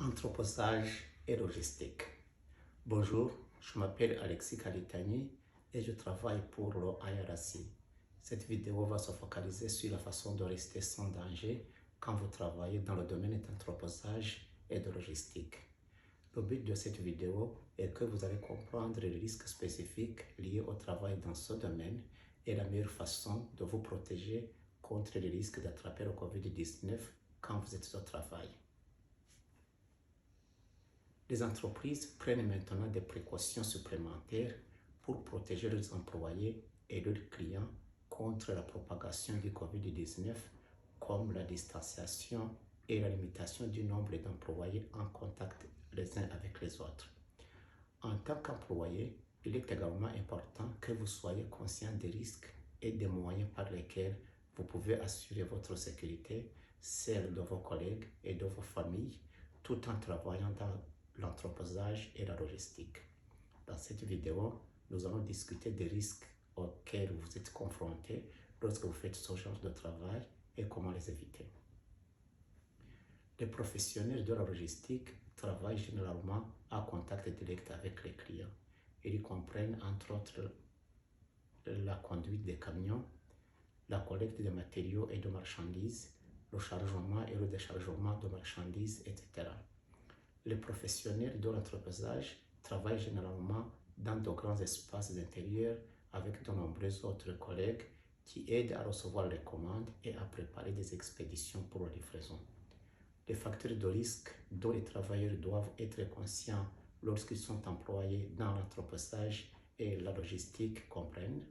Anthroposage et logistique. Bonjour, je m'appelle Alexis Kalitani et je travaille pour le IRC. Cette vidéo va se focaliser sur la façon de rester sans danger quand vous travaillez dans le domaine d'anthroposage et de logistique. Le but de cette vidéo est que vous allez comprendre les risques spécifiques liés au travail dans ce domaine et la meilleure façon de vous protéger contre les risques d'attraper le COVID-19 quand vous êtes au travail. Les entreprises prennent maintenant des précautions supplémentaires pour protéger leurs employés et leurs clients contre la propagation du COVID-19, comme la distanciation et la limitation du nombre d'employés en contact les uns avec les autres. En tant qu'employé, il est également important que vous soyez conscient des risques et des moyens par lesquels vous pouvez assurer votre sécurité, celle de vos collègues et de vos familles, tout en travaillant dans l'anthroposage et la logistique. Dans cette vidéo, nous allons discuter des risques auxquels vous êtes confrontés lorsque vous faites ce genre de travail et comment les éviter. Les professionnels de la logistique travaillent généralement en contact direct avec les clients. Ils comprennent entre autres la conduite des camions, la collecte des matériaux et de marchandises, le chargement et le déchargement de marchandises, etc. Les professionnels de l'anthroposage travaillent généralement dans de grands espaces intérieurs avec de nombreux autres collègues qui aident à recevoir les commandes et à préparer des expéditions pour la livraison. Les facteurs de risque dont les travailleurs doivent être conscients lorsqu'ils sont employés dans l'anthroposage et la logistique comprennent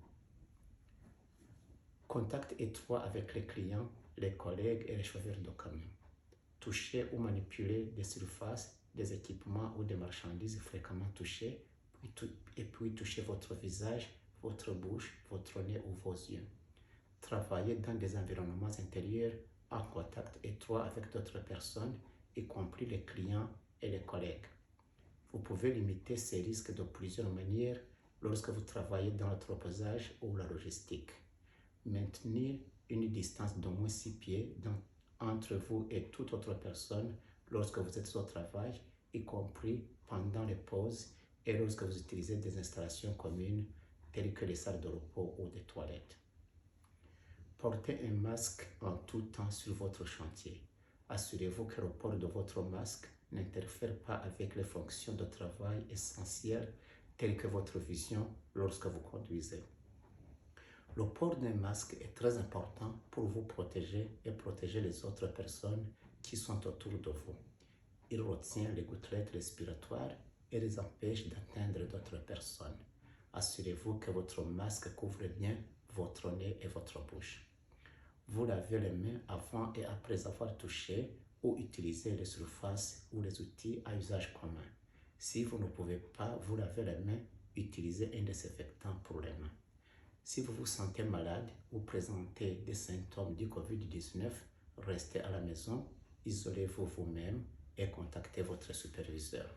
contact étroit avec les clients, les collègues et les chauffeurs de camions. Toucher ou manipuler des surfaces, des équipements ou des marchandises fréquemment touchées, puis toucher votre visage, votre bouche, votre nez ou vos yeux. Travailler dans des environnements intérieurs en contact étroit avec d'autres personnes, y compris les clients et les collègues. Vous pouvez limiter ces risques de plusieurs manières lorsque vous travaillez dans l'anthroposage ou la logistique. Maintenir une distance d'au moins 6 pieds entre vous et toute autre personne lorsque vous êtes au travail, y compris pendant les pauses et lorsque vous utilisez des installations communes telles que les salles de repos ou des toilettes. Portez un masque en tout temps sur votre chantier. Assurez-vous que le port de votre masque n'interfère pas avec les fonctions de travail essentielles telles que votre vision lorsque vous conduisez. Le port d'un masque est très important pour vous protéger et protéger les autres personnes qui sont autour de vous. Il retient les gouttelettes respiratoires et les empêche d'atteindre d'autres personnes. Assurez-vous que votre masque couvre bien votre nez et votre bouche. Vous lavez les mains avant et après avoir touché ou utilisé les surfaces ou les outils à usage commun. Si vous ne pouvez pas vous laver les mains, utilisez un désinfectant pour les mains. Si vous vous sentez malade ou présentez des symptômes du COVID-19, restez à la maison, isolez-vous vous-même et contactez votre superviseur.